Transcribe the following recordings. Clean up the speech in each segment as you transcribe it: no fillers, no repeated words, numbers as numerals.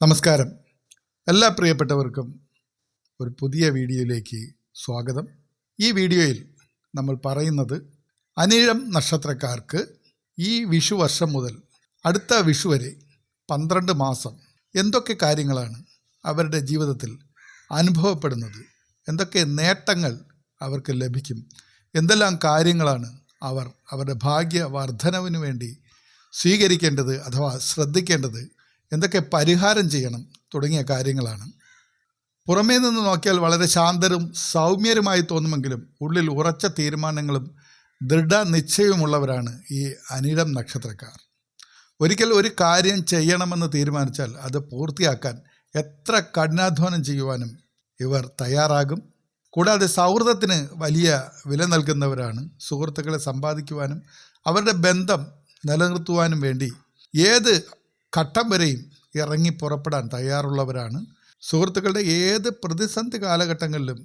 നമസ്കാരം. എല്ലാ പ്രിയപ്പെട്ടവർക്കും ഒരു പുതിയ വീഡിയോയിലേക്ക് സ്വാഗതം. ഈ വീഡിയോയിൽ നമ്മൾ പറയുന്നത് അനിഴം നക്ഷത്രക്കാർക്ക് ഈ വിഷു വർഷം മുതൽ അടുത്ത വിഷു വരെ 12 മാസം എന്തൊക്കെ കാര്യങ്ങളാണ് അവരുടെ ജീവിതത്തിൽ അനുഭവപ്പെടുന്നത്, എന്തൊക്കെ നേട്ടങ്ങൾ അവർക്ക് ലഭിക്കും, എന്തെല്ലാം കാര്യങ്ങളാണ് അവർ അവരുടെ ഭാഗ്യവർദ്ധനവിന് വേണ്ടി സ്വീകരിക്കേണ്ടത് അഥവാ ശ്രദ്ധിക്കേണ്ടത്, എന്തൊക്കെ പരിഹാരം ചെയ്യണം തുടങ്ങിയ കാര്യങ്ങളാണ്. പുറമേ നിന്ന് നോക്കിയാൽ വളരെ ശാന്തരും സൗമ്യരുമായി തോന്നുമെങ്കിലും ഉള്ളിൽ ഉറച്ച തീരുമാനങ്ങളും ദൃഢനിശ്ചയവുമുള്ളവരാണ് ഈ അനിഴം നക്ഷത്രക്കാർ. ഒരിക്കൽ ഒരു കാര്യം ചെയ്യണമെന്ന് തീരുമാനിച്ചാൽ അത് പൂർത്തിയാക്കാൻ എത്ര കഠിനാധ്വാനം ചെയ്യുവാനും ഇവർ തയ്യാറാകും. കൂടാതെ സൗഹൃദത്തിന് വലിയ വില നൽകുന്നവരാണ്. സുഹൃത്തുക്കളെ സമ്പാദിക്കുവാനും അവരുടെ ബന്ധം നിലനിർത്തുവാനും വേണ്ടി ഏത് ഘട്ടം വരെയും ഇറങ്ങി പുറപ്പെടാൻ തയ്യാറുള്ളവരാണ്. സുഹൃത്തുക്കളുടെ ഏത് പ്രതിസന്ധി കാലഘട്ടങ്ങളിലും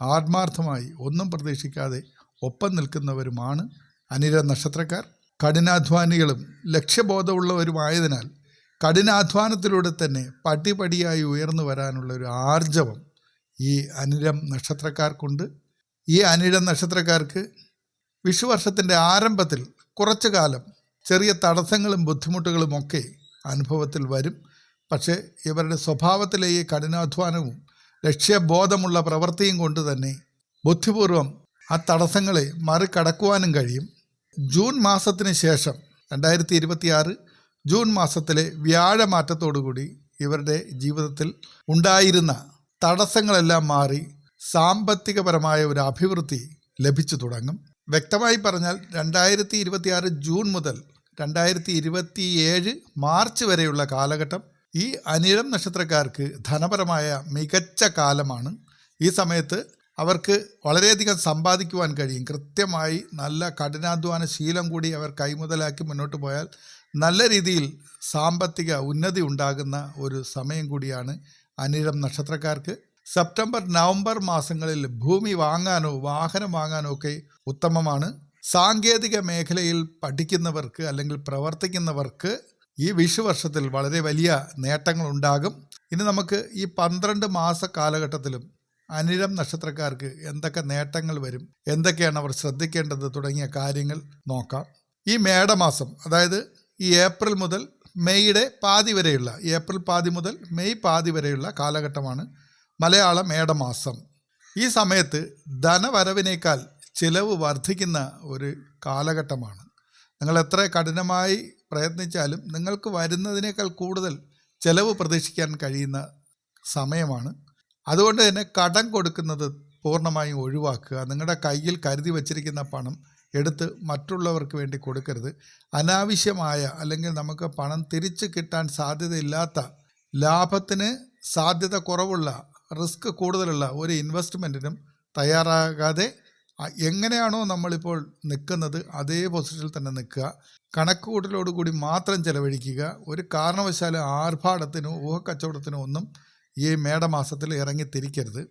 ആത്മാർത്ഥമായി ഒന്നും പ്രതീക്ഷിക്കാതെ ഒപ്പം നിൽക്കുന്നവരുമാണ് അനിഴം നക്ഷത്രക്കാർ. കഠിനാധ്വാനികളും ലക്ഷ്യബോധമുള്ളവരുമായതിനാൽ കഠിനാധ്വാനത്തിലൂടെ തന്നെ പടിപടിയായി ഉയർന്നു വരാനുള്ള ഒരു ആർജവം ഈ അനിഴം നക്ഷത്രക്കാർക്കുണ്ട്. ഈ അനിഴം നക്ഷത്രക്കാർക്ക് വിഷുവർഷത്തിൻ്റെ ആരംഭത്തിൽ കുറച്ചു കാലം ചെറിയ തടസ്സങ്ങളും ബുദ്ധിമുട്ടുകളുമൊക്കെ അനുഭവത്തിൽ വരും. പക്ഷേ ഇവരുടെ സ്വഭാവത്തിലെ ഈ കഠിനാധ്വാനവും ലക്ഷ്യബോധമുള്ള പ്രവൃത്തിയും കൊണ്ട് തന്നെ ബുദ്ധിപൂർവം ആ തടസ്സങ്ങളെ മറികടക്കുവാനും കഴിയും. ജൂൺ മാസത്തിന് ശേഷം 2026 ജൂൺ മാസത്തിലെ വ്യാഴമാറ്റത്തോടുകൂടി ഇവരുടെ ജീവിതത്തിൽ ഉണ്ടായിരുന്ന തടസ്സങ്ങളെല്ലാം മാറി സാമ്പത്തികപരമായ ഒരു അഭിവൃദ്ധി ലഭിച്ചു തുടങ്ങും. വ്യക്തമായി പറഞ്ഞാൽ 2026 ജൂൺ മുതൽ 2027 മാർച്ച് വരെയുള്ള കാലഘട്ടം ഈ അനിഴം നക്ഷത്രക്കാർക്ക് ധനപരമായ മികച്ച കാലമാണ്. ഈ സമയത്ത് അവർക്ക് വളരെയധികം സമ്പാദിക്കുവാൻ കഴിയും. കൃത്യമായി നല്ല കഠിനാധ്വാന ശീലം കൂടി അവർ കൈമുതലാക്കി മുന്നോട്ട് പോയാൽ നല്ല രീതിയിൽ സാമ്പത്തിക ഉന്നതി ഉണ്ടാകുന്ന ഒരു സമയം കൂടിയാണ് അനിഴം നക്ഷത്രക്കാർക്ക്. സെപ്റ്റംബർ നവംബർ മാസങ്ങളിൽ ഭൂമി വാങ്ങാനോ വാഹനം വാങ്ങാനോ ഒക്കെ ഉത്തമമാണ്. സാങ്കേതിക മേഖലയിൽ പഠിക്കുന്നവർക്ക് അല്ലെങ്കിൽ പ്രവർത്തിക്കുന്നവർക്ക് ഈ വിഷുവർഷത്തിൽ വളരെ വലിയ നേട്ടങ്ങളുണ്ടാകും. ഇനി നമുക്ക് ഈ 12 മാസ കാലഘട്ടത്തിലും അനിഴം നക്ഷത്രക്കാർക്ക് എന്തൊക്കെ നേട്ടങ്ങൾ വരും, എന്തൊക്കെയാണ് അവർ ശ്രദ്ധിക്കേണ്ടത് തുടങ്ങിയ കാര്യങ്ങൾ നോക്കാം. ഈ മേടമാസം, അതായത് ഈ ഏപ്രിൽ മുതൽ മെയ്യുടെ പാതി വരെയുള്ള, ഏപ്രിൽ പാതി മുതൽ മെയ് പാതി വരെയുള്ള കാലഘട്ടമാണ് മലയാള മേടമാസം. ഈ സമയത്ത് ധനവരവിനേക്കാൾ ചിലവ് വർദ്ധിക്കുന്ന ഒരു കാലഘട്ടമാണ്. നിങ്ങൾ എത്ര കഠിനമായി പ്രയത്നിച്ചാലും നിങ്ങൾക്ക് വരുന്നതിനേക്കാൾ കൂടുതൽ ചിലവ് പ്രതീക്ഷിക്കാൻ കഴിയുന്ന സമയമാണ്. അതുകൊണ്ട് തന്നെ കടം കൊടുക്കുന്നത് പൂർണ്ണമായും ഒഴിവാക്കുക. നിങ്ങളുടെ കയ്യിൽ കരുതി വച്ചിരിക്കുന്ന പണം എടുത്ത് മറ്റുള്ളവർക്ക് വേണ്ടി കൊടുക്കരുത്. അനാവശ്യമായ അല്ലെങ്കിൽ നമുക്ക് പണം തിരിച്ചു കിട്ടാൻ സാധ്യതയില്ലാത്ത, ലാഭത്തിന് സാധ്യത കുറവുള്ള, റിസ്ക് കൂടുതലുള്ള ഒരു ഇൻവെസ്റ്റ്മെൻറ്റിനും തയ്യാറാകാതെ എങ്ങനെയാണോ നമ്മളിപ്പോൾ നിൽക്കുന്നത് അതേ പൊസിഷനിൽ തന്നെ നിൽക്കുക. കണക്കുകൂട്ടലോടുകൂടി മാത്രം ചെലവഴിക്കുക. ഒരു കാരണവശാലും ആർഭാടത്തിനോ ഊഹക്കച്ചവടത്തിനോ ഒന്നും ഈ മേടമാസത്തിൽ ഇറങ്ങിത്തിരിക്കരുത്.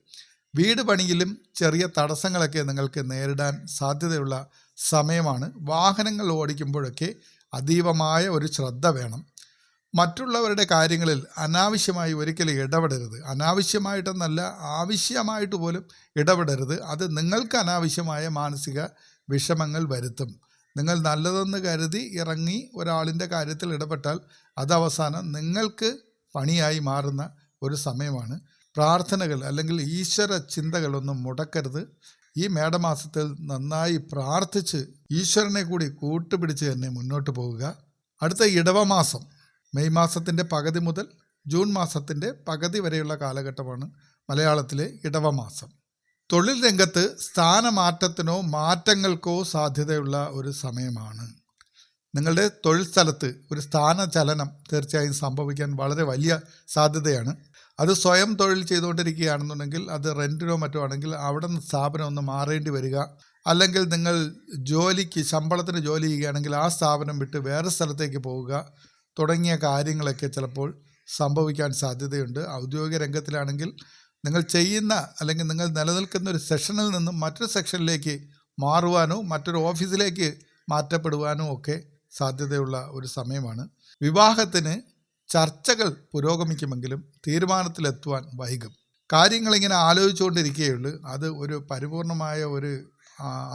വീട് പണിയിലും ചെറിയ തടസ്സങ്ങളൊക്കെ നിങ്ങൾക്ക് നേരിടാൻ സാധ്യതയുള്ള സമയമാണ്. വാഹനങ്ങൾ ഓടിക്കുമ്പോഴൊക്കെ അതീവമായ ഒരു ശ്രദ്ധ വേണം. മറ്റുള്ളവരുടെ കാര്യങ്ങളിൽ അനാവശ്യമായി ഒരിക്കലും ഇടപെടരുത്. അനാവശ്യമായിട്ടെന്നല്ല, ആവശ്യമായിട്ട് പോലും ഇടപെടരുത്. അത് നിങ്ങൾക്ക് അനാവശ്യമായ മാനസിക വിഷമങ്ങൾ വരുത്തും. നിങ്ങൾ നല്ലതെന്ന് കരുതി ഇറങ്ങി ഒരാളിൻ്റെ കാര്യത്തിൽ ഇടപെട്ടാൽ അത് അവസാനം നിങ്ങൾക്ക് പണിയായി മാറുന്ന ഒരു സമയമാണ്. പ്രാർത്ഥനകൾ അല്ലെങ്കിൽ ഈശ്വര ചിന്തകളൊന്നും മുടക്കരുത്. ഈ മേടമാസത്തിൽ നന്നായി പ്രാർത്ഥിച്ച് ഈശ്വരനെ കൂടി കൂട്ടുപിടിച്ച് തന്നെ മുന്നോട്ട് പോവുക. അടുത്ത ഇടവമാസം മെയ് മാസത്തിൻ്റെ പകുതി മുതൽ ജൂൺ മാസത്തിൻ്റെ പകുതി വരെയുള്ള കാലഘട്ടമാണ് മലയാളത്തിലെ ഇടവമാസം. തൊഴിൽ രംഗത്ത് സ്ഥാനമാറ്റത്തിനോ മാറ്റങ്ങൾക്കോ സാധ്യതയുള്ള ഒരു സമയമാണ്. നിങ്ങളുടെ തൊഴിൽ സ്ഥലത്ത് ഒരു സ്ഥാനചലനം തീർച്ചയായും സംഭവിക്കാൻ വളരെ വലിയ സാധ്യതയാണ്. അത് സ്വയം തൊഴിൽ ചെയ്തുകൊണ്ടിരിക്കുകയാണെന്നുണ്ടെങ്കിൽ, അത് റെൻറ്റിനോ മറ്റോ ആണെങ്കിൽ അവിടെ നിന്ന് സ്ഥാപനം ഒന്ന് മാറേണ്ടി വരിക. അല്ലെങ്കിൽ നിങ്ങൾ ശമ്പളത്തിന് ജോലി ചെയ്യുകയാണെങ്കിൽ ആ സ്ഥാപനം വിട്ട് വേറെ സ്ഥലത്തേക്ക് പോവുക തുടങ്ങിയ കാര്യങ്ങളൊക്കെ ചിലപ്പോൾ സംഭവിക്കാൻ സാധ്യതയുണ്ട്. ഔദ്യോഗിക രംഗത്തിലാണെങ്കിൽ നിങ്ങൾ ചെയ്യുന്ന അല്ലെങ്കിൽ നിങ്ങൾ നിലനിൽക്കുന്ന ഒരു സെക്ഷനിൽ നിന്നും മറ്റൊരു സെക്ഷനിലേക്ക് മാറുവാനോ മറ്റൊരു ഓഫീസിലേക്ക് മാറ്റപ്പെടുവാനോ ഒക്കെ സാധ്യതയുള്ള ഒരു സമയമാണ്. വിവാഹത്തിന് ചർച്ചകൾ പുരോഗമിക്കുമെങ്കിലും തീരുമാനത്തിലെത്തുവാൻ വൈകും. കാര്യങ്ങളിങ്ങനെ ആലോചിച്ചുകൊണ്ടിരിക്കുകയുള്ളൂ. അത് ഒരു പരിപൂർണമായ ഒരു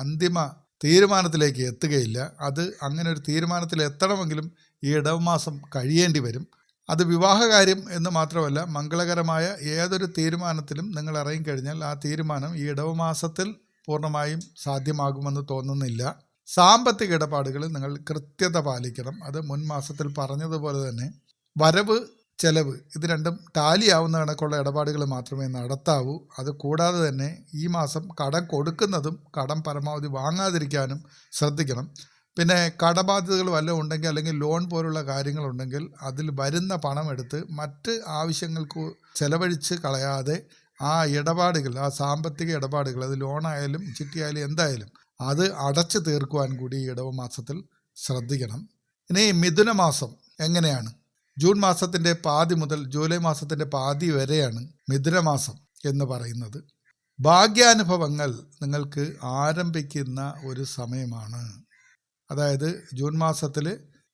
അന്തിമ തീരുമാനത്തിലേക്ക് എത്തുകയില്ല. അത് അങ്ങനെ ഒരു തീരുമാനത്തിലെത്തണമെങ്കിലും ഈ ഇടവമാസം കഴിയേണ്ടി വരും. അത് വിവാഹകാര്യം എന്ന് മാത്രമല്ല, മംഗളകരമായ ഏതൊരു തീരുമാനത്തിലും നിങ്ങൾ ഇറങ്ങിക്കഴിഞ്ഞാൽ ആ തീരുമാനം ഈ ഇടവമാസത്തിൽ പൂർണ്ണമായും സാധ്യമാകുമെന്ന് തോന്നുന്നില്ല. സാമ്പത്തിക ഇടപാടുകളിൽ നിങ്ങൾ കൃത്യത പാലിക്കണം. അത് മുൻ മാസത്തിൽ പറഞ്ഞതുപോലെ തന്നെ വരവ് ചെലവ് ഇത് രണ്ടും ടാലിയാവുന്ന കണക്കുള്ള ഇടപാടുകൾ മാത്രമേ നടത്താവൂ. അത് കൂടാതെ തന്നെ ഈ മാസം കടം കൊടുക്കുന്നതും കടം പരമാവധി വാങ്ങാതിരിക്കാനും ശ്രദ്ധിക്കണം. പിന്നെ കടബാധ്യതകൾ വല്ലതും ഉണ്ടെങ്കിൽ, അല്ലെങ്കിൽ ലോൺ പോലുള്ള കാര്യങ്ങളുണ്ടെങ്കിൽ അതിൽ വരുന്ന പണം എടുത്ത് മറ്റ് ആവശ്യങ്ങൾക്ക് ചെലവഴിച്ച് കളയാതെ ആ ഇടപാടുകൾ, ആ സാമ്പത്തിക ഇടപാടുകൾ, അത് ലോണായാലും ചിട്ടിയായാലും എന്തായാലും അത് അടച്ചു തീർക്കുവാൻ കൂടി ഈ ഇടവമാസത്തിൽ ശ്രദ്ധിക്കണം. ഇനി മിഥുനമാസം എങ്ങനെയാണ്? ജൂൺ മാസത്തിൻ്റെ പാതി മുതൽ ജൂലൈ മാസത്തിൻ്റെ പാതി വരെയാണ് മിഥുനമാസം എന്ന് പറയുന്നത്. ഭാഗ്യാനുഭവങ്ങൾ നിങ്ങൾക്ക് ആരംഭിക്കുന്ന ഒരു സമയമാണ്. അതായത് ജൂൺ മാസത്തിൽ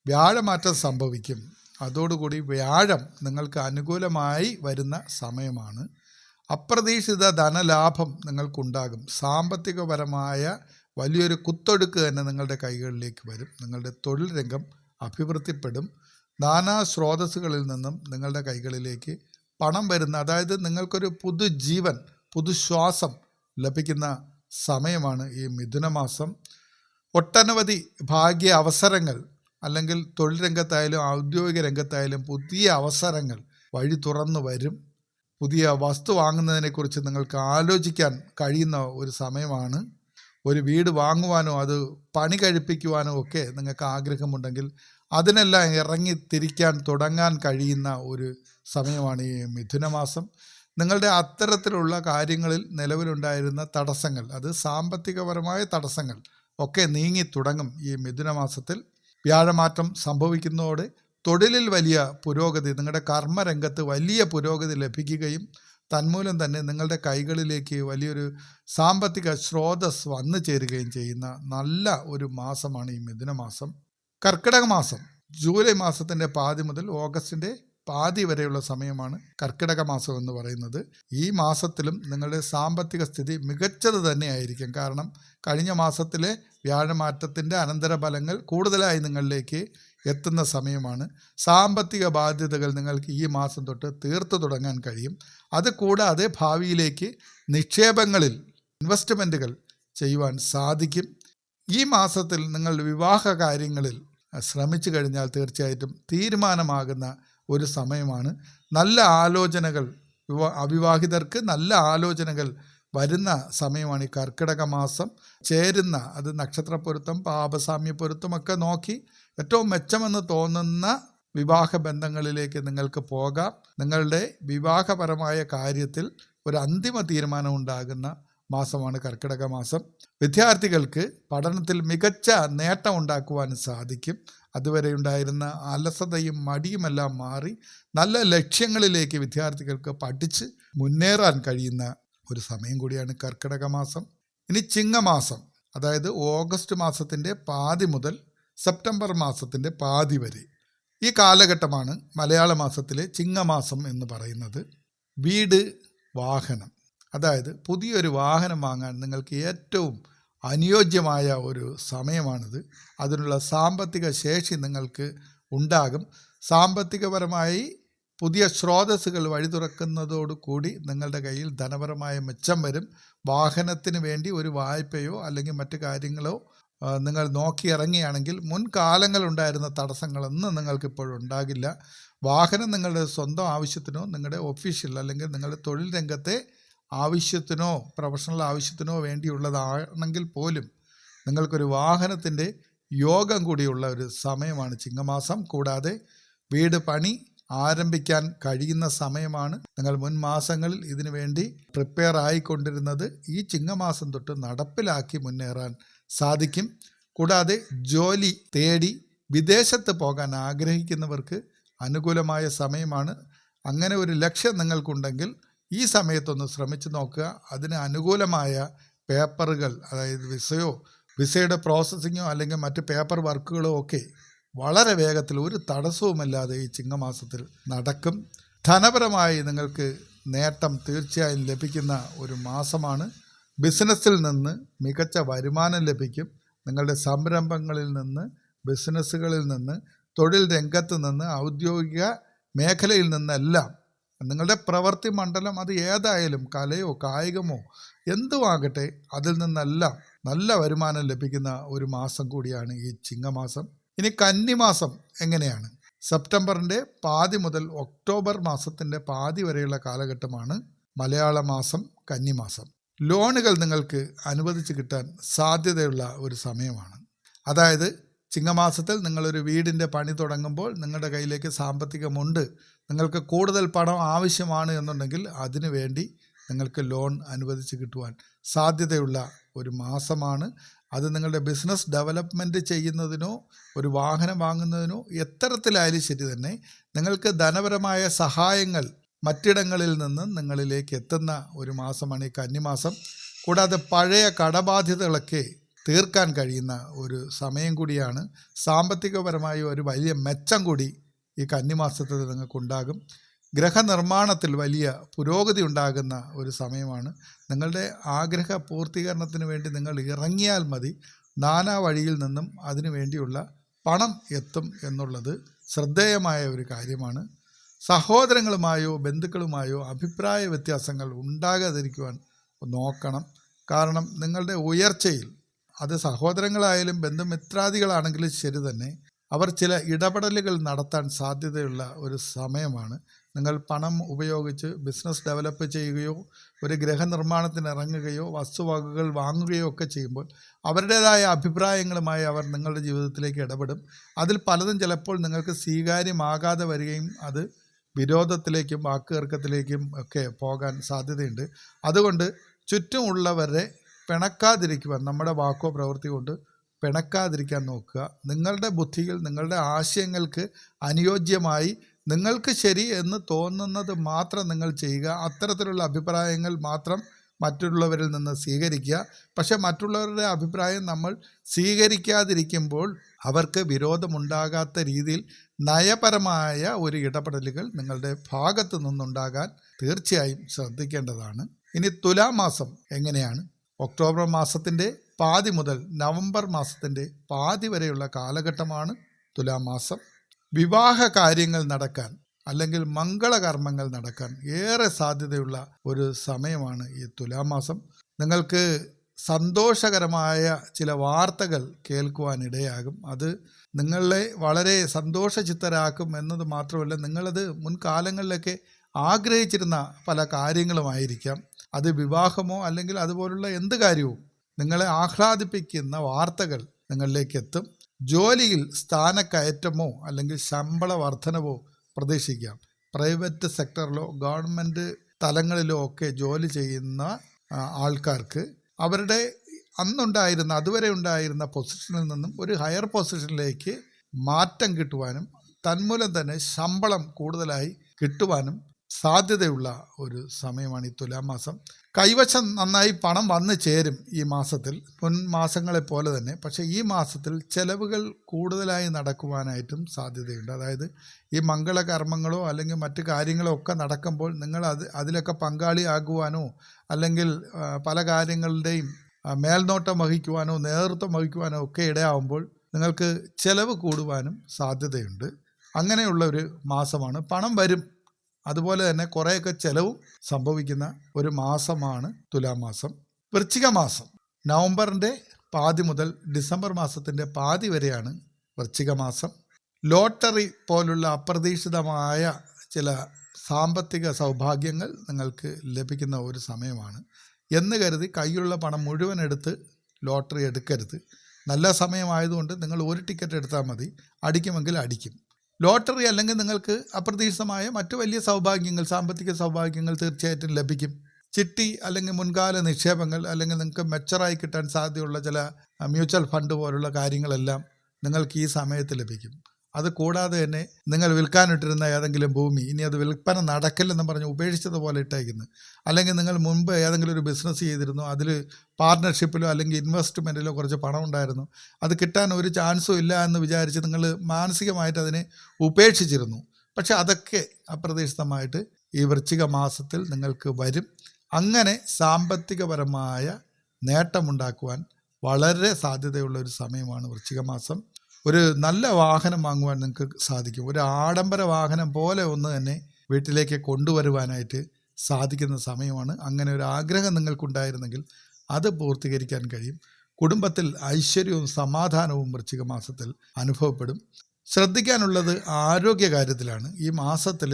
വ്യാഴമാറ്റം സംഭവിക്കും. അതോടുകൂടി വ്യാഴം നിങ്ങൾക്ക് അനുകൂലമായി വരുന്ന സമയമാണ്. അപ്രതീക്ഷിത ധനലാഭം നിങ്ങൾക്കുണ്ടാകും. സാമ്പത്തികപരമായ വലിയൊരു കുത്തൊഴുക്ക് തന്നെ നിങ്ങളുടെ കൈകളിലേക്ക് വരും. നിങ്ങളുടെ തൊഴിൽ രംഗം അഭിവൃദ്ധിപ്പെടും. നാനാ സ്രോതസ്സുകളിൽ നിന്നും നിങ്ങളുടെ കൈകളിലേക്ക് പണം വരുന്ന, അതായത് നിങ്ങൾക്കൊരു പുതുജീവൻ, പുതുശ്വാസം ലഭിക്കുന്ന സമയമാണ് ഈ മിഥുനമാസം. ഒട്ടനവധി ഭാഗ്യ അവസരങ്ങൾ, അല്ലെങ്കിൽ തൊഴിൽ രംഗത്തായാലും ഔദ്യോഗിക രംഗത്തായാലും പുതിയ അവസരങ്ങൾ വഴി തുറന്നു വരും. പുതിയ വസ്തു വാങ്ങുന്നതിനെക്കുറിച്ച് നിങ്ങൾക്ക് ആലോചിക്കാൻ കഴിയുന്ന ഒരു സമയമാണ്. ഒരു വീട് വാങ്ങുവാനോ അത് പണി കഴിപ്പിക്കുവാനോ ഒക്കെ നിങ്ങൾക്ക് ആഗ്രഹമുണ്ടെങ്കിൽ അതിനെല്ലാം ഇറങ്ങി തിരിക്കാൻ തുടങ്ങാൻ കഴിയുന്ന ഒരു സമയമാണ് ഈ മിഥുനമാസം. നിങ്ങളുടെ അത്തരത്തിലുള്ള കാര്യങ്ങളിൽ നിലവിലുണ്ടായിരുന്ന തടസ്സങ്ങൾ, അത് സാമ്പത്തികപരമായ തടസ്സങ്ങൾ ഒക്കെ നീങ്ങി തുടങ്ങും ഈ മിഥുനമാസത്തിൽ. വ്യാഴമാറ്റം സംഭവിക്കുന്നതോടെ തൊഴിലിൽ വലിയ പുരോഗതി, നിങ്ങളുടെ കർമ്മരംഗത്ത് വലിയ പുരോഗതി ലഭിക്കുകയും തന്മൂലം തന്നെ നിങ്ങളുടെ കൈകളിലേക്ക് വലിയൊരു സാമ്പത്തിക സ്രോതസ് വന്നു ചേരുകയും ചെയ്യുന്ന നല്ല ഒരു മാസമാണ് ഈ മിഥുനമാസം. കർക്കിടക മാസം ജൂലൈ മാസത്തിൻ്റെ പാതി മുതൽ ഓഗസ്റ്റിൻ്റെ പാതി വരെയുള്ള സമയമാണ് കർക്കിടക മാസം എന്ന് പറയുന്നത്. ഈ മാസത്തിലും നിങ്ങളുടെ സാമ്പത്തിക സ്ഥിതി മികച്ചത് തന്നെയായിരിക്കും. കാരണം കഴിഞ്ഞ മാസത്തിലെ വ്യാഴമാറ്റത്തിൻ്റെ അനന്തരഫലങ്ങൾ കൂടുതലായി നിങ്ങളിലേക്ക് എത്തുന്ന സമയമാണ്. സാമ്പത്തിക ബാധ്യതകൾ നിങ്ങൾക്ക് ഈ മാസം തൊട്ട് തീർത്തു തുടങ്ങാൻ കഴിയും. അതുകൂടാതെ ഭാവിയിലേക്ക് നിക്ഷേപങ്ങളിൽ ഇൻവെസ്റ്റ്മെൻറ്റുകൾ ചെയ്യുവാൻ സാധിക്കും. ഈ മാസത്തിൽ നിങ്ങൾ വിവാഹ കാര്യങ്ങളിൽ ശ്രമിച്ചു കഴിഞ്ഞാൽ തീർച്ചയായിട്ടും തീരുമാനമാകുന്ന ഒരു സമയമാണ്. നല്ല ആലോചനകൾ, അവിവാഹിതർക്ക് നല്ല ആലോചനകൾ വരുന്ന സമയമാണ് ഈ കർക്കിടക മാസം. ചേരുന്ന, അത് നക്ഷത്രപ്പൊരുത്തം, പാപസാമ്യപ്പൊരുത്തമൊക്കെ നോക്കി ഏറ്റവും മെച്ചമെന്ന് തോന്നുന്ന വിവാഹ ബന്ധങ്ങളിലേക്ക് നിങ്ങൾക്ക് പോകാം. നിങ്ങളുടെ വിവാഹപരമായ കാര്യത്തിൽ ഒരു അന്തിമ തീരുമാനം ഉണ്ടാകുന്ന മാസമാണ് കർക്കിടക മാസം. വിദ്യാർത്ഥികൾക്ക് പഠനത്തിൽ മികച്ച നേട്ടം ഉണ്ടാക്കുവാൻ സാധിക്കും. അതുവരെ ഉണ്ടായിരുന്ന അലസതയും മടിയുമെല്ലാം മാറി നല്ല ലക്ഷ്യങ്ങളിലേക്ക് വിദ്യാർത്ഥികൾക്ക് പഠിച്ച് മുന്നേറാൻ കഴിയുന്ന ഒരു സമയം കൂടിയാണ് കർക്കിടക മാസം. ഇനി ചിങ്ങമാസം, അതായത് ഓഗസ്റ്റ് മാസത്തിൻ്റെ പാതി മുതൽ സെപ്റ്റംബർ മാസത്തിൻ്റെ പാതി വരെ ഈ കാലഘട്ടമാണ് മലയാള മാസത്തിലെ ചിങ്ങമാസം എന്ന് പറയുന്നത്. വീട്, വാഹനം, അതായത് പുതിയൊരു വാഹനം വാങ്ങാൻ നിങ്ങൾക്ക് ഏറ്റവും അനുയോജ്യമായ ഒരു സമയമാണിത്. അതിനുള്ള സാമ്പത്തിക ശേഷി നിങ്ങൾക്ക് ഉണ്ടാകും. സാമ്പത്തികപരമായി പുതിയ സ്രോതസ്സുകൾ വഴി തുറക്കുന്നതോടുകൂടി നിങ്ങളുടെ കയ്യിൽ ധനപരമായ മെച്ചം വരും. വാഹനത്തിന് വേണ്ടി ഒരു വായ്പയോ അല്ലെങ്കിൽ മറ്റു കാര്യങ്ങളോ നിങ്ങൾ നോക്കിയിറങ്ങിയാണെങ്കിൽ മുൻകാലങ്ങളുണ്ടായിരുന്ന തടസ്സങ്ങളൊന്നും നിങ്ങൾക്കിപ്പോഴുണ്ടാകില്ല. വാഹനം നിങ്ങളുടെ സ്വന്തം ആവശ്യത്തിനോ നിങ്ങളുടെ ഒഫീഷ്യൽ അല്ലെങ്കിൽ നിങ്ങളുടെ തൊഴിൽ രംഗത്തെ ആവശ്യത്തിനോ പ്രൊഫഷണൽ ആവശ്യത്തിനോ വേണ്ടിയുള്ളതാണെങ്കിൽ പോലും നിങ്ങൾക്കൊരു വാഹനത്തിൻ്റെ യോഗം കൂടിയുള്ള ഒരു സമയമാണ് ചിങ്ങമാസം. കൂടാതെ വീട് പണി ആരംഭിക്കാൻ കഴിയുന്ന സമയമാണ്. നിങ്ങൾ മുൻ മാസങ്ങളിൽ ഇതിനു വേണ്ടി പ്രിപ്പയർ ആയിക്കൊണ്ടിരുന്നത് ഈ ചിങ്ങമാസം തൊട്ട് നടപ്പിലാക്കി മുന്നേറാൻ സാധിക്കും. കൂടാതെ ജോലി തേടി വിദേശത്ത് പോകാൻ ആഗ്രഹിക്കുന്നവർക്ക് അനുകൂലമായ സമയമാണ്. അങ്ങനെ ഒരു ലക്ഷ്യം നിങ്ങൾക്കുണ്ടെങ്കിൽ ഈ സമയത്തൊന്ന് ശ്രമിച്ചു നോക്കുക. അതിന് അനുകൂലമായ പേപ്പറുകൾ, അതായത് വിസയുടെ പ്രോസസ്സിങ്ങോ അല്ലെങ്കിൽ മറ്റ് പേപ്പർ വർക്കുകളോ ഒക്കെ വളരെ വേഗത്തിൽ ഒരു തടസ്സവുമില്ലാതെ ഈ ചിങ്ങമാസത്തിൽ നടക്കും. ധനപരമായി നിങ്ങൾക്ക് നേട്ടം തീർച്ചയായും ലഭിക്കുന്ന ഒരു മാസമാണ്. ബിസിനസ്സിൽ നിന്ന് മികച്ച വരുമാനം ലഭിക്കും. നിങ്ങളുടെ സംരംഭങ്ങളിൽ നിന്ന്, ബിസിനസ്സുകളിൽ നിന്ന്, തൊഴിൽ രംഗത്ത് നിന്ന്, ഔദ്യോഗിക മേഖലയിൽ നിന്നെല്ലാം നിങ്ങളുടെ പ്രവൃത്തി മണ്ഡലം അത് ഏതായാലും കലയോ കായികമോ എന്തുമാകട്ടെ അതിൽ നിന്നെല്ലാം നല്ല വരുമാനം ലഭിക്കുന്ന ഒരു മാസം കൂടിയാണ് ഈ ചിങ്ങമാസം. ഇനി കന്നിമാസം എങ്ങനെയാണ്? സെപ്റ്റംബറിൻ്റെ പാതി മുതൽ ഒക്ടോബർ മാസത്തിൻ്റെ പാതി വരെയുള്ള കാലഘട്ടമാണ് മലയാള മാസം കന്നിമാസം. ലോണുകൾ നിങ്ങൾക്ക് അനുവദിച്ച് കിട്ടാൻ സാധ്യതയുള്ള ഒരു സമയമാണ്. അതായത് ചിങ്ങമാസത്തിൽ നിങ്ങളൊരു വീടിൻ്റെ പണി തുടങ്ങുമ്പോൾ നിങ്ങളുടെ കയ്യിലേക്ക് സാമ്പത്തികമുണ്ട്, നിങ്ങൾക്ക് കൂടുതൽ പണം ആവശ്യമാണ് എന്നുണ്ടെങ്കിൽ അതിനു വേണ്ടി നിങ്ങൾക്ക് ലോൺ അനുവദിച്ച് കിട്ടുവാൻ സാധ്യതയുള്ള ഒരു മാസമാണ്. അത് നിങ്ങളുടെ ബിസിനസ് ഡെവലപ്മെൻറ്റ് ചെയ്യുന്നതിനോ ഒരു വാഹനം വാങ്ങുന്നതിനോ എത്തരത്തിലായാലും ശരി തന്നെ നിങ്ങൾക്ക് ധനപരമായ സഹായങ്ങൾ മറ്റിടങ്ങളിൽ നിന്ന് നിങ്ങളിലേക്ക് എത്തുന്ന ഒരു മാസമാണ് ഈ കന്നിമാസം. കൂടാതെ പഴയ കടബാധ്യതകളൊക്കെ തീർക്കാൻ കഴിയുന്ന ഒരു സമയം കൂടിയാണ്. സാമ്പത്തികപരമായ ഒരു വലിയ മെച്ചം കൂടി ഈ കന്നിമാസത്തിൽ നിങ്ങൾക്കുണ്ടാകും. ഗ്രഹനിർമ്മാണത്തിൽ വലിയ പുരോഗതി ഉണ്ടാകുന്ന ഒരു സമയമാണ്. നിങ്ങളുടെ ആഗ്രഹ പൂർത്തീകരണത്തിന് വേണ്ടി നിങ്ങൾ ഇറങ്ങിയാൽ മതി, നാനാ വഴിയിൽ നിന്നും അതിനു വേണ്ടിയുള്ള പണം എത്തും എന്നുള്ളത് ശ്രദ്ധേയമായ ഒരു കാര്യമാണ്. സഹോദരങ്ങളുമായോ ബന്ധുക്കളുമായോ അഭിപ്രായ വ്യത്യാസങ്ങൾ ഉണ്ടാകാതിരിക്കുവാൻ നോക്കണം. കാരണം നിങ്ങളുടെ ഉയർച്ചയിൽ അത് സഹോദരങ്ങളായാലും ബന്ധുമിത്രാദികളാണെങ്കിലും ശരി തന്നെ അവർ ചില ഇടപെടലുകൾ നടത്താൻ സാധ്യതയുള്ള ഒരു സമയമാണ്. നിങ്ങൾ പണം ഉപയോഗിച്ച് ബിസിനസ് ഡെവലപ്പ് ചെയ്യുകയോ ഒരു ഗൃഹനിർമ്മാണത്തിന് ഇറങ്ങുകയോ വസ്തുവകകൾ വാങ്ങുകയോ ഒക്കെ ചെയ്യുമ്പോൾ അവരുടേതായ അഭിപ്രായങ്ങളുമായി അവർ നിങ്ങളുടെ ജീവിതത്തിലേക്ക് ഇടപെടും. അതിൽ പലതും ചിലപ്പോൾ നിങ്ങൾക്ക് സ്വീകാര്യമാകാതെ വരികയും അത് വിരോധത്തിലേക്കും വാക്കുതർക്കത്തിലേക്കും ഒക്കെ പോകാൻ സാധ്യതയുണ്ട്. അതുകൊണ്ട് ചുറ്റുമുള്ളവരെ പിണക്കാതിരിക്കുവാൻ, നമ്മുടെ വാക്കോ പ്രവൃത്തി കൊണ്ട് പിണക്കാതിരിക്കാൻ നോക്കുക. നിങ്ങളുടെ ബുദ്ധിയിൽ നിങ്ങളുടെ ആശയങ്ങൾക്ക് അനുയോജ്യമായി നിങ്ങൾക്ക് ശരി എന്ന് തോന്നുന്നത് മാത്രം നിങ്ങൾ ചെയ്യുക. അത്തരത്തിലുള്ള അഭിപ്രായങ്ങൾ മാത്രം മറ്റുള്ളവരിൽ നിന്ന് സ്വീകരിക്കുക. പക്ഷെ മറ്റുള്ളവരുടെ അഭിപ്രായം നമ്മൾ സ്വീകരിക്കാതിരിക്കുമ്പോൾ അവർക്ക് വിരോധമുണ്ടാകാത്ത രീതിയിൽ നയപരമായ ഒരു ഇടപെടലുകൾ നിങ്ങളുടെ ഭാഗത്തു നിന്നുണ്ടാകാൻ തീർച്ചയായും ശ്രദ്ധിക്കേണ്ടതാണ്. ഇനി തുലാമാസം എങ്ങനെയാണ്? ഒക്ടോബർ മാസത്തിൻ്റെ പാതി മുതൽ നവംബർ മാസത്തിൻ്റെ പാതി വരെയുള്ള കാലഘട്ടമാണ് തുലാമാസം. വിവാഹ കാര്യങ്ങൾ നടക്കാൻ അല്ലെങ്കിൽ മംഗളകർമ്മങ്ങൾ നടക്കാൻ ഏറെ സാധ്യതയുള്ള ഒരു സമയമാണ് ഈ തുലാമാസം. നിങ്ങൾക്ക് സന്തോഷകരമായ ചില വാർത്തകൾ കേൾക്കുവാനിടയാകും. അത് നിങ്ങളെ വളരെ സന്തോഷചിത്തരാക്കും എന്നത് മാത്രമല്ല, നിങ്ങളത് മുൻകാലങ്ങളിലൊക്കെ ആഗ്രഹിച്ചിരുന്ന പല കാര്യങ്ങളുമായിരിക്കാം. അത് വിവാഹമോ അല്ലെങ്കിൽ അതുപോലുള്ള എന്ത് കാര്യവും നിങ്ങളെ ആഹ്ലാദിപ്പിക്കുന്ന വാർത്തകൾ നിങ്ങളിലേക്ക് എത്തും. ജോലിയിൽ സ്ഥാനക്കയറ്റമോ അല്ലെങ്കിൽ ശമ്പള വർധനവോ പ്രതീക്ഷിക്കാം. പ്രൈവറ്റ് സെക്ടറിലോ ഗവൺമെൻറ് തലങ്ങളിലോ ഒക്കെ ജോലി ചെയ്യുന്ന ആൾക്കാർക്ക് അവരുടെ അതുവരെ ഉണ്ടായിരുന്ന പൊസിഷനിൽ നിന്നും ഒരു ഹയർ പൊസിഷനിലേക്ക് മാറ്റം കിട്ടുവാനും തന്മൂലം തന്നെ ശമ്പളം കൂടുതലായി കിട്ടുവാനും സാധ്യതയുള്ള ഒരു സമയമാണ് ഈ തുലാമാസം. കൈവശം നന്നായി പണം വന്നു ചേരും ഈ മാസത്തിൽ, മുൻ മാസങ്ങളെ പോലെ തന്നെ. പക്ഷേ ഈ മാസത്തിൽ ചെലവുകൾ കൂടുതലായി നടക്കുവാനായിട്ടും സാധ്യതയുണ്ട്. അതായത് ഈ മംഗളകർമ്മങ്ങളോ അല്ലെങ്കിൽ മറ്റു കാര്യങ്ങളോ ഒക്കെ നടക്കുമ്പോൾ നിങ്ങൾ അതിലൊക്കെ പങ്കാളിയാകുവാനോ അല്ലെങ്കിൽ പല കാര്യങ്ങളുടെയും മേൽനോട്ടം വഹിക്കുവാനോ നേതൃത്വം വഹിക്കുവാനോ ഒക്കെ ഇടയാവുമ്പോൾ നിങ്ങൾക്ക് ചെലവ് കൂടുവാനും സാധ്യതയുണ്ട്. അങ്ങനെയുള്ള ഒരു മാസമാണ്. പണം വരും, അതുപോലെ തന്നെ കുറേയൊക്കെ ചെലവും സംഭവിക്കുന്ന ഒരു മാസമാണ് തുലാമാസം. വൃശ്ചിക മാസം നവംബറിൻ്റെ പാതി മുതൽ ഡിസംബർ മാസത്തിൻ്റെ പാതി വരെയാണ് വൃശ്ചിക മാസം. ലോട്ടറി പോലുള്ള അപ്രതീക്ഷിതമായ ചില സാമ്പത്തിക സൗഭാഗ്യങ്ങൾ നിങ്ങൾക്ക് ലഭിക്കുന്ന ഒരു സമയമാണ്. എന്ന് കരുതി കയ്യിലുള്ള പണം മുഴുവൻ എടുത്ത് ലോട്ടറി എടുക്കരുത്. നല്ല സമയമായതുകൊണ്ട് നിങ്ങൾ ഒരു ടിക്കറ്റ് എടുത്താൽ മതി, അടിക്കുമെങ്കിൽ അടിക്കും. ലോട്ടറി അല്ലെങ്കിൽ നിങ്ങൾക്ക് അപ്രതീക്ഷിതമായ മറ്റു വലിയ സൗഭാഗ്യങ്ങൾ, സാമ്പത്തിക സൗഭാഗ്യങ്ങൾ തീർച്ചയായിട്ടും ലഭിക്കും. ചിട്ടി അല്ലെങ്കിൽ മുൻകാല നിക്ഷേപങ്ങൾ അല്ലെങ്കിൽ നിങ്ങൾക്ക് മെച്ചറായി കിട്ടാൻ സാധ്യതയുള്ള ചില മ്യൂച്വൽ ഫണ്ട് പോലുള്ള കാര്യങ്ങളെല്ലാം നിങ്ങൾക്ക് ഈ സമയത്ത് ലഭിക്കും. അത് കൂടാതെ തന്നെ നിങ്ങൾ വിൽക്കാനിട്ടിരുന്ന ഏതെങ്കിലും ഭൂമി ഇനി അത് വിൽപ്പന നടക്കില്ലെന്ന് പറഞ്ഞ് ഉപേക്ഷിച്ചതുപോലെ ഇട്ടേക്കുന്നു. അല്ലെങ്കിൽ നിങ്ങൾ മുൻപ് ഏതെങ്കിലും ഒരു ബിസിനസ് ചെയ്തിരുന്നു, അതിൽ പാർട്ട്ണർഷിപ്പിലോ അല്ലെങ്കിൽ ഇൻവെസ്റ്റ്മെൻറ്റിലോ കുറച്ച് പണം ഉണ്ടായിരുന്നു, അത് കിട്ടാൻ ഒരു ചാൻസും ഇല്ല എന്ന് വിചാരിച്ച് നിങ്ങൾ മാനസികമായിട്ട് അതിനെ ഉപേക്ഷിച്ചിരുന്നു. പക്ഷെ അതൊക്കെ അപ്രതീക്ഷിതമായിട്ട് ഈ വൃശ്ചിക മാസത്തിൽ നിങ്ങൾക്ക് വരും. അങ്ങനെ സാമ്പത്തികപരമായ നേട്ടമുണ്ടാക്കുവാൻ വളരെ സാധ്യതയുള്ള ഒരു സമയമാണ് വൃശ്ചിക മാസം. ഒരു നല്ല വാഹനം വാങ്ങുവാൻ നിങ്ങൾക്ക് സാധിക്കും. ഒരു ആഡംബര വാഹനം പോലെ ഒന്ന് തന്നെ വീട്ടിലേക്ക് കൊണ്ടുവരുവാനായിട്ട് സാധിക്കുന്ന സമയമാണ്. അങ്ങനെ ഒരു ആഗ്രഹം നിങ്ങൾക്കുണ്ടായിരുന്നെങ്കിൽ അത് പൂർത്തീകരിക്കാൻ കഴിയും. കുടുംബത്തിൽ ഐശ്വര്യവും സമാധാനവും വൃശ്ചിക മാസത്തിൽ അനുഭവപ്പെടും. ശ്രദ്ധിക്കാനുള്ളത് ആരോഗ്യകാര്യത്തിലാണ്. ഈ മാസത്തിൽ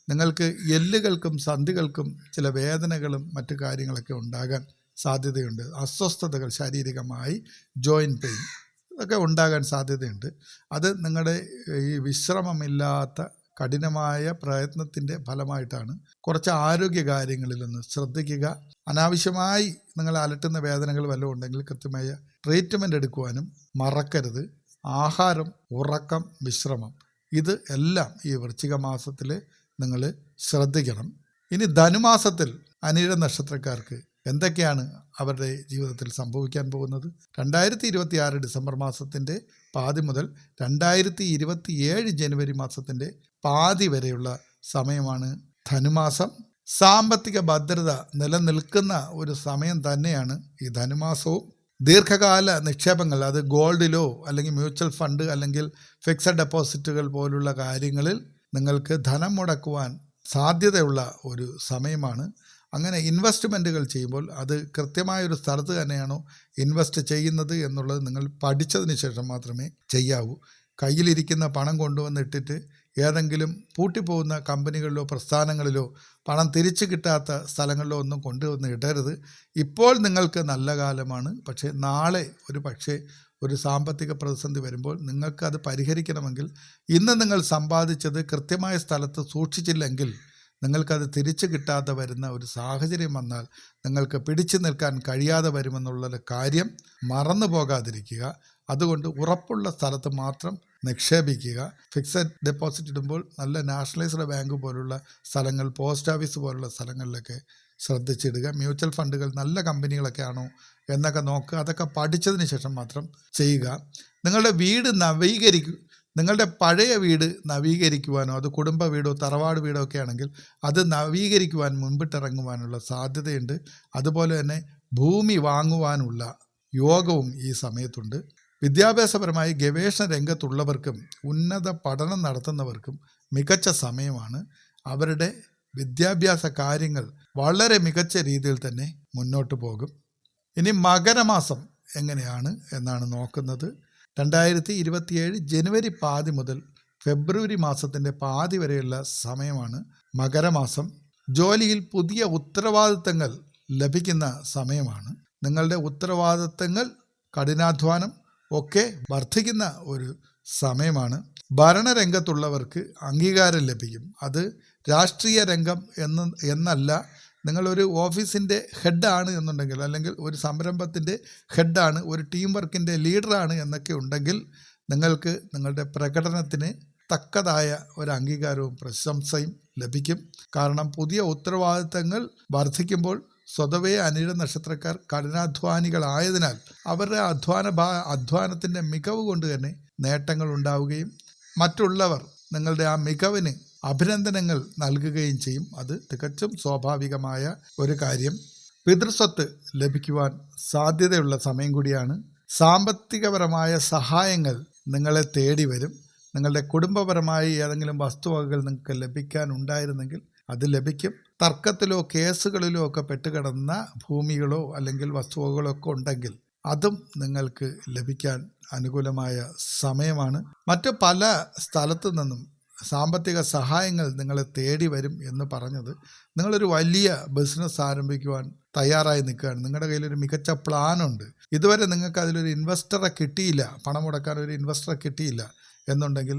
നിങ്ങൾക്ക് എല്ലുകൾക്കും സന്ധികൾക്കും ചില വേദനകളും മറ്റു കാര്യങ്ങളൊക്കെ ഉണ്ടാകാൻ സാധ്യതയുണ്ട്. അസ്വസ്ഥതകൾ ശാരീരികമായി, ജോയിൻറ്റ് പെയിൻ ഇതൊക്കെ ഉണ്ടാകാൻ സാധ്യതയുണ്ട്. അത് നിങ്ങളുടെ ഈ വിശ്രമമില്ലാത്ത കഠിനമായ പ്രയത്നത്തിൻ്റെ ഫലമായിട്ടാണ്. കുറച്ച് ആരോഗ്യ കാര്യങ്ങളിലൊന്ന് ശ്രദ്ധിക്കുക. അനാവശ്യമായി നിങ്ങളെ അലട്ടുന്ന വേദനകൾ വല്ലതും ഉണ്ടെങ്കിൽ കൃത്യമായ ട്രീറ്റ്മെൻറ്റ് എടുക്കുവാനും മറക്കരുത്. ആഹാരം, ഉറക്കം, വിശ്രമം ഇത് എല്ലാം ഈ വൃശ്ചിക മാസത്തിൽ നിങ്ങൾ ശ്രദ്ധിക്കണം. ഇനി ധനുമാസത്തിൽ അനിഴ നക്ഷത്രക്കാർക്ക് എന്തൊക്കെയാണ് അവരുടെ ജീവിതത്തിൽ സംഭവിക്കാൻ പോകുന്നത്? 2026 ഡിസംബർ മാസത്തിൻ്റെ പാതി മുതൽ 2027 ജനുവരി മാസത്തിൻ്റെ പാതി വരെയുള്ള സമയമാണ് ധനുമാസം. സാമ്പത്തിക ഭദ്രത നിലനിൽക്കുന്ന ഒരു സമയം തന്നെയാണ് ഈ ധനുമാസവും. ദീർഘകാല നിക്ഷേപങ്ങൾ, അത് ഗോൾഡിലോ അല്ലെങ്കിൽ മ്യൂച്വൽ ഫണ്ട് അല്ലെങ്കിൽ ഫിക്സഡ് ഡെപ്പോസിറ്റുകൾ പോലുള്ള കാര്യങ്ങളിൽ നിങ്ങൾക്ക് ധനം മുടക്കുവാൻ സാധ്യതയുള്ള ഒരു സമയമാണ്. അങ്ങനെ ഇൻവെസ്റ്റ്മെൻറ്റുകൾ ചെയ്യുമ്പോൾ അത് കൃത്യമായൊരു സ്ഥലത്ത് തന്നെയാണോ ഇൻവെസ്റ്റ് ചെയ്യുന്നത് എന്നുള്ളത് നിങ്ങൾ പഠിച്ചതിന് ശേഷം മാത്രമേ ചെയ്യാവൂ. കയ്യിലിരിക്കുന്ന പണം കൊണ്ടുവന്നിട്ടിട്ട് ഏതെങ്കിലും പൂട്ടിപ്പോകുന്ന കമ്പനികളിലോ പ്രസ്ഥാനങ്ങളിലോ പണം തിരിച്ചു കിട്ടാത്ത സ്ഥലങ്ങളിലോ ഒന്നും കൊണ്ടുവന്ന് ഇടരുത്. ഇപ്പോൾ നിങ്ങൾക്ക് നല്ല കാലമാണ്, പക്ഷേ നാളെ ഒരു സാമ്പത്തിക പ്രതിസന്ധി വരുമ്പോൾ നിങ്ങൾക്കത് പരിഹരിക്കണമെങ്കിൽ ഇന്ന് നിങ്ങൾ സമ്പാദിച്ചത് കൃത്യമായ സ്ഥലത്ത് സൂക്ഷിച്ചില്ലെങ്കിൽ നിങ്ങൾക്കത് തിരിച്ചു കിട്ടാതെ വരുന്ന ഒരു സാഹചര്യം വന്നാൽ നിങ്ങൾക്ക് പിടിച്ചു നിൽക്കാൻ കഴിയാതെ വരുമെന്നുള്ള കാര്യം മറന്നു പോകാതിരിക്കുക. അതുകൊണ്ട് ഉറപ്പുള്ള സ്ഥലത്ത് മാത്രം നിക്ഷേപിക്കുക. ഫിക്സഡ് ഡെപ്പോസിറ്റ് ഇടുമ്പോൾ നല്ല നാഷണലൈസ്ഡ് ബാങ്ക് പോലുള്ള സ്ഥലങ്ങൾ, പോസ്റ്റ് ഓഫീസ് പോലുള്ള സ്ഥലങ്ങളിലൊക്കെ ശ്രദ്ധിച്ചിടുക. മ്യൂച്വൽ ഫണ്ടുകൾ നല്ല കമ്പനികളൊക്കെ ആണോ എന്നൊക്കെ നോക്കുക. അതൊക്കെ പഠിച്ചതിന് ശേഷം മാത്രം ചെയ്യുക. നിങ്ങളുടെ വീട് നിങ്ങളുടെ പഴയ വീട് നവീകരിക്കുവാനോ, അത് കുടുംബ വീടോ തറവാട് വീടോ ഒക്കെ ആണെങ്കിൽ അത് നവീകരിക്കുവാൻ മുൻപിട്ടിറങ്ങുവാനുള്ള സാധ്യതയുണ്ട്. അതുപോലെ തന്നെ ഭൂമി വാങ്ങുവാനുള്ള യോഗവും ഈ സമയത്തുണ്ട്. വിദ്യാഭ്യാസപരമായി ഗവേഷണ രംഗത്തുള്ളവർക്കും ഉന്നത പഠനം നടത്തുന്നവർക്കും മികച്ച സമയമാണ്. അവരുടെ വിദ്യാഭ്യാസ കാര്യങ്ങൾ വളരെ മികച്ച രീതിയിൽ തന്നെ മുന്നോട്ട് പോകും. ഇനി മകരമാസം എങ്ങനെയാണ് എന്നാണ് നോക്കുന്നത്. 2027 ജനുവരി പാതി മുതൽ ഫെബ്രുവരി മാസത്തിൻ്റെ പാതി വരെയുള്ള സമയമാണ് മകരമാസം. ജോലിയിൽ പുതിയ ഉത്തരവാദിത്തങ്ങൾ ലഭിക്കുന്ന സമയമാണ്. നിങ്ങളുടെ ഉത്തരവാദിത്തങ്ങൾ, കഠിനാധ്വാനം ഒക്കെ വർദ്ധിക്കുന്ന ഒരു സമയമാണ്. ഭരണരംഗത്തുള്ളവർക്ക് അംഗീകാരം ലഭിക്കും. അത് രാഷ്ട്രീയ രംഗം എന്നല്ല, നിങ്ങളൊരു ഓഫീസിൻ്റെ ഹെഡാണ് എന്നുണ്ടെങ്കിൽ, അല്ലെങ്കിൽ ഒരു സംരംഭത്തിൻ്റെ ഹെഡാണ്, ഒരു ടീം വർക്കിൻ്റെ ലീഡറാണ് എന്നൊക്കെ ഉണ്ടെങ്കിൽ നിങ്ങൾക്ക് നിങ്ങളുടെ പ്രകടനത്തിന് തക്കതായ ഒരു അംഗീകാരവും പ്രശംസയും ലഭിക്കും. കാരണം പുതിയ ഉത്തരവാദിത്തങ്ങൾ വർദ്ധിക്കുമ്പോൾ സ്വതവേ അനിഴ നക്ഷത്രക്കാർ കഠിനാധ്വാനികളായതിനാൽ അവരുടെ അധ്വാനത്തിൻ്റെ മികവ് കൊണ്ട് തന്നെ നേട്ടങ്ങൾ ഉണ്ടാവുകയും മറ്റുള്ളവർ നിങ്ങളുടെ ആ മികവിന് അഭിനന്ദനങ്ങൾ നൽകുകയും ചെയ്യും. അത് തികച്ചും സ്വാഭാവികമായ ഒരു കാര്യം. പിതൃസ്വത്ത് ലഭിക്കുവാൻ സാധ്യതയുള്ള സമയം കൂടിയാണ്. സാമ്പത്തികപരമായ സഹായങ്ങൾ നിങ്ങളെ തേടി വരും. നിങ്ങളുടെ കുടുംബപരമായി ഏതെങ്കിലും വസ്തുവകകൾ നിങ്ങൾക്ക് ലഭിക്കാനുണ്ടായിരുന്നെങ്കിൽ അത് ലഭിക്കും. തർക്കത്തിലോ കേസുകളിലോ ഒക്കെ പെട്ടുകിടന്ന ഭൂമികളോ അല്ലെങ്കിൽ വസ്തുവകകളോ ഒക്കെ ഉണ്ടെങ്കിൽ അതും നിങ്ങൾക്ക് ലഭിക്കാൻ അനുകൂലമായ സമയമാണ്. മറ്റു പല സ്ഥലത്തു നിന്നും സാമ്പത്തിക സഹായങ്ങൾ നിങ്ങളെ തേടി വരും എന്ന് പറഞ്ഞത് നിങ്ങളൊരു വലിയ ബിസിനസ് ആരംഭിക്കുവാൻ തയ്യാറായി നിൽക്കുകയാണ്. നിങ്ങളുടെ കയ്യിലൊരു മികച്ച പ്ലാനുണ്ട്. ഇതുവരെ നിങ്ങൾക്ക് അതിലൊരു ഇൻവെസ്റ്ററെ കിട്ടിയില്ല, പണം മുടക്കാൻ ഒരു ഇൻവെസ്റ്ററെ കിട്ടിയില്ല എന്നുണ്ടെങ്കിൽ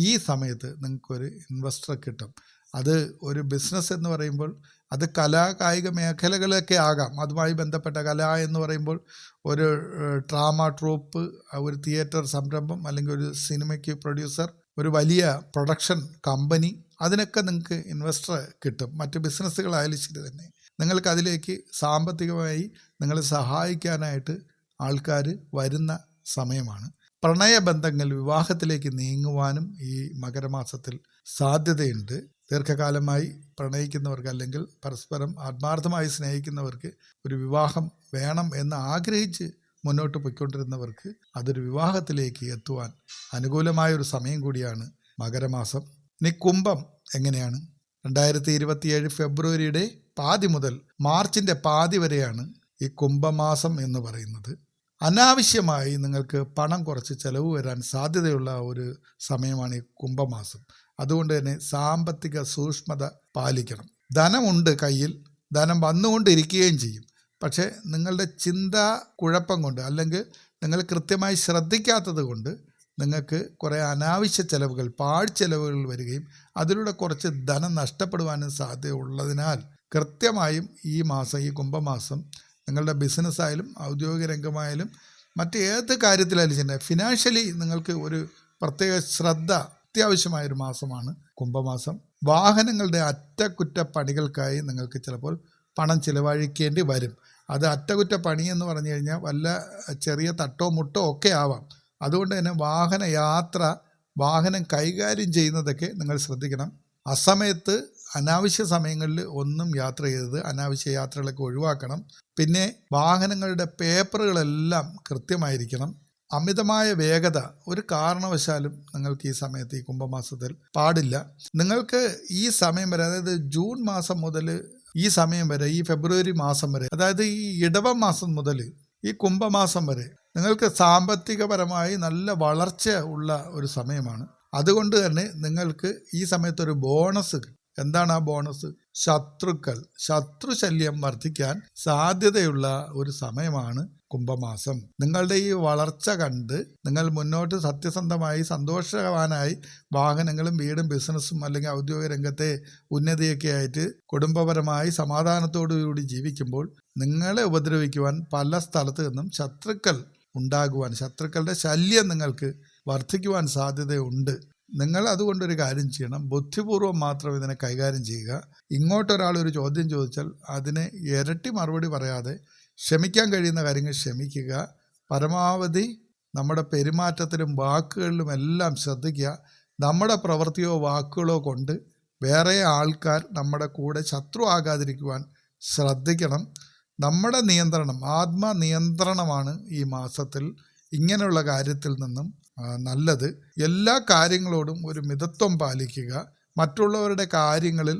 ഈ സമയത്ത് നിങ്ങൾക്കൊരു ഇൻവെസ്റ്ററെ കിട്ടും. അത് ഒരു ബിസിനസ് എന്ന് പറയുമ്പോൾ അത് കലാ കായിക മേഖലകളൊക്കെ ആകാം. അതുമായി ബന്ധപ്പെട്ട കല എന്ന് പറയുമ്പോൾ ഒരു ഡ്രാമ ട്രൂപ്പ്, ഒരു തിയേറ്റർ സംരംഭം, അല്ലെങ്കിൽ ഒരു സിനിമയ്ക്ക് പ്രൊഡ്യൂസർ, ഒരു വലിയ പ്രൊഡക്ഷൻ കമ്പനി, അതിനൊക്കെ നിങ്ങൾക്ക് ഇൻവെസ്റ്റർ കിട്ടും. മറ്റ് ബിസിനസ്സുകളായാലും ശരി തന്നെ, നിങ്ങൾക്ക് അതിലേക്ക് സാമ്പത്തികമായി നിങ്ങളെ സഹായിക്കാനായിട്ട് ആൾക്കാർ വരുന്ന സമയമാണ്. പ്രണയബന്ധങ്ങൾ വിവാഹത്തിലേക്ക് നീങ്ങുവാനും ഈ മകരമാസത്തിൽ സാധ്യതയുണ്ട്. ദീർഘകാലമായി പ്രണയിക്കുന്നവർക്ക്, അല്ലെങ്കിൽ പരസ്പരം ആത്മാർത്ഥമായി സ്നേഹിക്കുന്നവർക്ക് ഒരു വിവാഹം വേണം എന്ന് ആഗ്രഹിച്ച് മുന്നോട്ട് പോയിക്കൊണ്ടിരുന്നവർക്ക് അതൊരു വിവാഹത്തിലേക്ക് എത്തുവാൻ അനുകൂലമായ ഒരു സമയം കൂടിയാണ് മകരമാസം. ഇനി കുംഭം എങ്ങനെയാണ്? 2027 ഫെബ്രുവരിയുടെ പാതി മുതൽ മാർച്ചിൻ്റെ പാതി വരെയാണ് ഈ കുംഭമാസം എന്ന് പറയുന്നത്. അനാവശ്യമായി നിങ്ങൾക്ക് പണം കുറച്ച് ചിലവ് വരാൻ സാധ്യതയുള്ള ഒരു സമയമാണ് ഈ കുംഭമാസം. അതുകൊണ്ട് തന്നെ സാമ്പത്തിക സൂക്ഷ്മത പാലിക്കണം. ധനമുണ്ട് കയ്യിൽ, ധനം വന്നുകൊണ്ടിരിക്കുകയും ചെയ്യും. പക്ഷേ നിങ്ങളുടെ ചിന്താ കുഴപ്പം കൊണ്ട്, അല്ലെങ്കിൽ നിങ്ങൾ കൃത്യമായി ശ്രദ്ധിക്കാത്തത് കൊണ്ട് നിങ്ങൾക്ക് കുറേ അനാവശ്യ ചിലവുകൾ, പാഴ്ചെലവുകൾ വരികയും അതിലൂടെ കുറച്ച് ധനം നഷ്ടപ്പെടുവാനും സാധ്യതയുള്ളതിനാൽ കൃത്യമായും ഈ മാസം, ഈ കുംഭമാസം, നിങ്ങളുടെ ബിസിനസ്സായാലും ഔദ്യോഗിക രംഗമായാലും മറ്റ് ഏത് കാര്യത്തിലായാലും ചെയ്യുന്നത്, ഫിനാൻഷ്യലി നിങ്ങൾക്ക് ഒരു പ്രത്യേക ശ്രദ്ധ അത്യാവശ്യമായൊരു മാസമാണ് കുംഭമാസം. വാഹനങ്ങളുടെ അറ്റകുറ്റപ്പണികൾക്കായി നിങ്ങൾക്ക് ചിലപ്പോൾ പണം ചിലവഴിക്കേണ്ടി വരും. അത് അറ്റകുറ്റപ്പണി എന്ന് പറഞ്ഞു കഴിഞ്ഞാൽ വല്ല ചെറിയ തട്ടോ മുട്ടോ ഒക്കെ ആവാം. അതുകൊണ്ട് തന്നെ വാഹനം കൈകാര്യം ചെയ്യുന്നതൊക്കെ നിങ്ങൾ ശ്രദ്ധിക്കണം. അസമയത്ത് അനാവശ്യ സമയങ്ങളിൽ ഒന്നും യാത്ര ചെയ്തത്, അനാവശ്യ യാത്രകളൊക്കെ ഒഴിവാക്കണം. പിന്നെ വാഹനങ്ങളുടെ പേപ്പറുകളെല്ലാം കൃത്യമായിരിക്കണം. അമിതമായ വേഗത ഒരു കാരണവശാലും നിങ്ങൾക്ക് ഈ സമയത്ത്, ഈ കുംഭമാസത്തിൽ പാടില്ല. നിങ്ങൾക്ക് ഈ സമയം വരെ, അതായത് ജൂൺ മാസം മുതൽ ഈ സമയം വരെ, ഈ ഫെബ്രുവരി മാസം വരെ, അതായത് ഈ ഇടവ മാസം മുതൽ ഈ കുംഭമാസം വരെ നിങ്ങൾക്ക് സാമ്പത്തികപരമായി നല്ല വളർച്ച ഉള്ള ഒരു സമയമാണ്. അതുകൊണ്ട് തന്നെ നിങ്ങൾക്ക് ഈ സമയത്തൊരു ബോണസ്. എന്താണ് ആ ബോണസ്? ശത്രുശല്യം വർദ്ധിക്കാൻ സാധ്യതയുള്ള ഒരു സമയമാണ് കുംഭമാസം. നിങ്ങളുടെ ഈ വളർച്ച കണ്ട് നിങ്ങൾ മുന്നോട്ട് സത്യസന്ധമായി സന്തോഷവാനായി വാഹനങ്ങളും വീടും ബിസിനസ്സും അല്ലെങ്കിൽ ഔദ്യോഗിക രംഗത്തെ ഉന്നതിയൊക്കെ ആയിട്ട് കുടുംബപരമായി സമാധാനത്തോടുകൂടി ജീവിക്കുമ്പോൾ നിങ്ങളെ ഉപദ്രവിക്കുവാൻ പല സ്ഥലത്ത് നിന്നും ശത്രുക്കൾ ഉണ്ടാകുവാൻ, ശത്രുക്കളുടെ ശല്യം നിങ്ങൾക്ക് വർദ്ധിക്കുവാൻ സാധ്യതയുണ്ട്. നിങ്ങൾ അതുകൊണ്ടൊരു കാര്യം ചെയ്യണം, ബുദ്ധിപൂർവ്വം മാത്രം ഇതിനെ കൈകാര്യം ചെയ്യുക. ഇങ്ങോട്ടൊരാൾ ഒരു ചോദ്യം ചോദിച്ചാൽ അതിന് ഇരട്ടി മറുപടി പറയാതെ ക്ഷമിക്കാൻ കഴിയുന്ന കാര്യങ്ങൾ ക്ഷമിക്കുക. പരമാവധി നമ്മുടെ പെരുമാറ്റത്തിലും വാക്കുകളിലും എല്ലാം ശ്രദ്ധിക്കുക. നമ്മുടെ പ്രവൃത്തിയോ വാക്കുകളോ കൊണ്ട് വേറെ ആൾക്കാർ നമ്മുടെ കൂടെ ശത്രു ആകാതിരിക്കുവാൻ ശ്രദ്ധിക്കണം. നമ്മുടെ നിയന്ത്രണം, ആത്മനിയന്ത്രണമാണ് ഈ മാസത്തിൽ ഇങ്ങനെയുള്ള കാര്യത്തിൽ നിന്നും നല്ലത്. എല്ലാ കാര്യങ്ങളോടും ഒരു മിതത്വം പാലിക്കുക. മറ്റുള്ളവരുടെ കാര്യങ്ങളിൽ,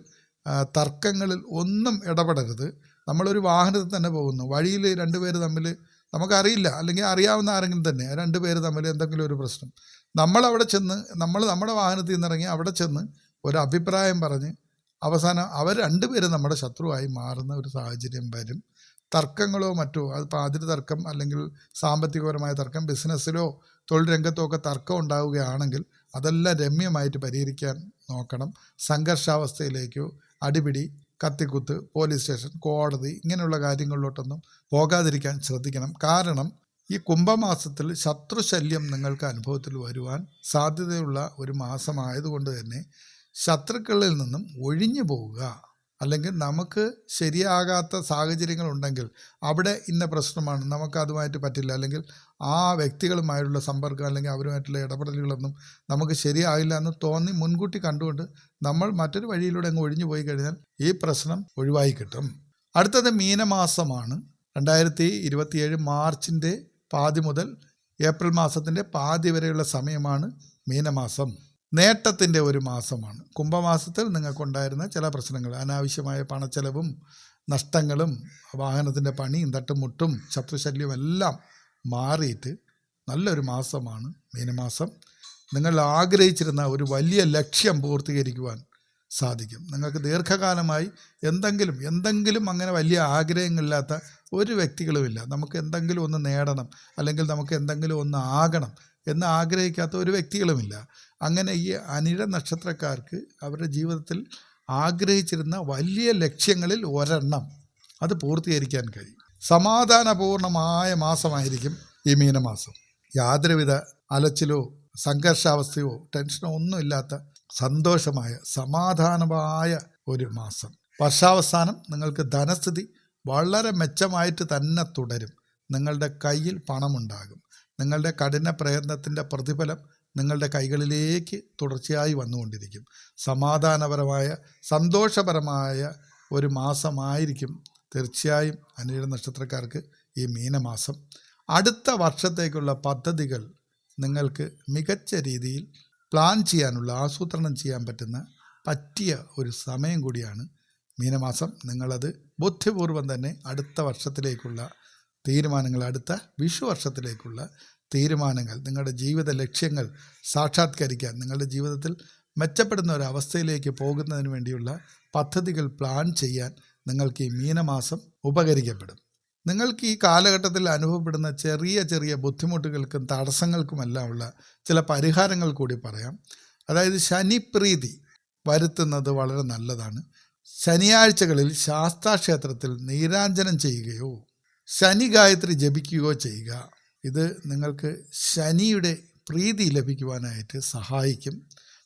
തർക്കങ്ങളിൽ ഒന്നും ഇടപെടരുത്. നമ്മളൊരു വാഹനത്തിൽ തന്നെ പോകുന്നു, വഴിയിൽ രണ്ടുപേര് തമ്മിൽ നമുക്കറിയില്ല, അല്ലെങ്കിൽ അറിയാവുന്ന ആരെങ്കിലും തന്നെ രണ്ടുപേര് തമ്മിൽ എന്തെങ്കിലും ഒരു പ്രശ്നം, നമ്മളവിടെ ചെന്ന്, നമ്മുടെ വാഹനത്തിൽ നിന്നിറങ്ങി അവിടെ ചെന്ന് ഒരു അഭിപ്രായം പറഞ്ഞ് അവസാനം അവർ രണ്ടുപേരും നമ്മുടെ ശത്രുവായി മാറുന്ന ഒരു സാഹചര്യം വരും. തർക്കങ്ങളോ മറ്റോ, അത് പാതിരി തർക്കം, അല്ലെങ്കിൽ സാമ്പത്തികപരമായ തർക്കം, ബിസിനസ്സിലോ തൊഴിൽ രംഗത്തോ ഒക്കെ തർക്കം ഉണ്ടാവുകയാണെങ്കിൽ അതെല്ലാം രമ്യമായിട്ട് പരിഹരിക്കാൻ നോക്കണം. സംഘർഷാവസ്ഥയിലേക്കോ അടിപിടി, കത്തിക്കുത്ത്, പോലീസ് സ്റ്റേഷൻ, കോടതി ഇങ്ങനെയുള്ള കാര്യങ്ങളിലോട്ടൊന്നും പോകാതിരിക്കാൻ ശ്രദ്ധിക്കണം. കാരണം ഈ കുംഭമാസത്തിൽ ശത്രുശല്യം നിങ്ങൾക്ക് അനുഭവത്തിൽ വരുവാൻ സാധ്യതയുള്ള ഒരു മാസമായതുകൊണ്ട് തന്നെ ശത്രുക്കളിൽ നിന്നും ഒഴിഞ്ഞു പോവുക. അല്ലെങ്കിൽ നമുക്ക് ശരിയാകാത്ത സാഹചര്യങ്ങളുണ്ടെങ്കിൽ അവിടെ ഇന്ന പ്രശ്നമാണ്, നമുക്കതുമായിട്ട് പറ്റില്ല, അല്ലെങ്കിൽ ആ വ്യക്തികളുമായിട്ടുള്ള സമ്പർക്കം അല്ലെങ്കിൽ അവരുമായിട്ടുള്ള ഇടപെടലുകളൊന്നും നമുക്ക് ശരിയാകില്ല എന്ന് തോന്നി മുൻകൂട്ടി കണ്ടുകൊണ്ട് നമ്മൾ മറ്റൊരു വഴിയിലൂടെ അങ്ങ് ഒഴിഞ്ഞു പോയി കഴിഞ്ഞാൽ ഈ പ്രശ്നം ഒഴിവായി കിട്ടും. അടുത്തത് മീനമാസമാണ്. 2027 മാർച്ചിൻ്റെ പാതി മുതൽ ഏപ്രിൽ മാസത്തിൻ്റെ പാതി വരെയുള്ള സമയമാണ് മീനമാസം. നേട്ടത്തിൻ്റെ ഒരു മാസമാണ്. കുംഭമാസത്തിൽ നിങ്ങൾക്കുണ്ടായിരുന്ന ചില പ്രശ്നങ്ങൾ, അനാവശ്യമായ പണച്ചെലവും നഷ്ടങ്ങളും വാഹനത്തിൻ്റെ പണിയും തട്ടുമുട്ടും ശത്രുശല്യവും എല്ലാം മാറിയിട്ട് നല്ലൊരു മാസമാണ് മീനമാസം. നിങ്ങൾ ആഗ്രഹിച്ചിരുന്ന ഒരു വലിയ ലക്ഷ്യം പൂർത്തീകരിക്കുവാൻ സാധിക്കും. നിങ്ങൾക്ക് ദീർഘകാലമായി എന്തെങ്കിലും അങ്ങനെ വലിയ ആഗ്രഹങ്ങളില്ലാത്ത ഒരു വ്യക്തികളുമില്ല. നമുക്ക് എന്തെങ്കിലും ഒന്ന് നേടണം, അല്ലെങ്കിൽ നമുക്ക് എന്തെങ്കിലും ഒന്ന് ആകണം എന്ന് ആഗ്രഹിക്കാത്ത ഒരു വ്യക്തികളുമില്ല. അങ്ങനെ ഈ അനിഴ നക്ഷത്രക്കാർക്ക് അവരുടെ ജീവിതത്തിൽ ആഗ്രഹിച്ചിരുന്ന വലിയ ലക്ഷ്യങ്ങളിൽ ഒരെണ്ണം അത് പൂർത്തീകരിക്കാൻ കഴിയും. സമാധാനപൂർണമായ മാസമായിരിക്കും ഈ മീനമാസം. യാതൊരുവിധ അലച്ചിലോ സംഘർഷാവസ്ഥയോ ടെൻഷനോ ഒന്നുമില്ലാത്ത സന്തോഷമായ സമാധാനമായ ഒരു മാസം. വർഷാവസാനം നിങ്ങൾക്ക് ധനസ്ഥിതി വളരെ മെച്ചമായിട്ട് തന്നെ തുടരും. നിങ്ങളുടെ കയ്യിൽ പണമുണ്ടാകും. നിങ്ങളുടെ കഠിന പ്രയത്നത്തിൻ്റെ പ്രതിഫലം നിങ്ങളുടെ കൈകളിലേക്ക് തുടർച്ചയായി വന്നുകൊണ്ടിരിക്കും. സമാധാനപരമായ സന്തോഷപരമായ ഒരു മാസമായിരിക്കും തീർച്ചയായും അനിഴ നക്ഷത്രക്കാർക്ക് ഈ മീനമാസം. അടുത്ത വർഷത്തേക്കുള്ള പദ്ധതികൾ നിങ്ങൾക്ക് മികച്ച രീതിയിൽ പ്ലാൻ ചെയ്യാനുള്ള, ആസൂത്രണം ചെയ്യാൻ പറ്റിയ ഒരു സമയം കൂടിയാണ് മീനമാസം. നിങ്ങളത് ബുദ്ധിപൂർവം തന്നെ അടുത്ത വർഷത്തിലേക്കുള്ള തീരുമാനങ്ങൾ, അടുത്ത വിഷു വർഷത്തിലേക്കുള്ള തീരുമാനങ്ങൾ, നിങ്ങളുടെ ജീവിത ലക്ഷ്യങ്ങൾ സാക്ഷാത്കരിക്കാൻ, നിങ്ങളുടെ ജീവിതത്തിൽ മെച്ചപ്പെടുന്ന ഒരു അവസ്ഥയിലേക്ക് പോകുന്നതിന് വേണ്ടിയുള്ള പദ്ധതികൾ പ്ലാൻ ചെയ്യാൻ നിങ്ങൾക്ക് ഈ മീനമാസം ഉപകരിക്കപ്പെടും. നിങ്ങൾക്ക് ഈ കാലഘട്ടത്തിൽ അനുഭവപ്പെടുന്ന ചെറിയ ചെറിയ ബുദ്ധിമുട്ടുകൾക്കും തടസ്സങ്ങൾക്കുമെല്ലാം ഉള്ള ചില പരിഹാരങ്ങൾ കൂടി പറയാം. അതായത് ശനിപ്രീതി വരുത്തുന്നത് വളരെ നല്ലതാണ്. ശനിയാഴ്ചകളിൽ ശാസ്താക്ഷേത്രത്തിൽ നീരാഞ്ജനം ചെയ്യുകയോ ശനി ഗായത്രി ജപിക്കുകയോ ചെയ്യുക. ഇത് നിങ്ങൾക്ക് ശനിയുടെ പ്രീതി ലഭിക്കുവാനായിട്ട് സഹായിക്കും.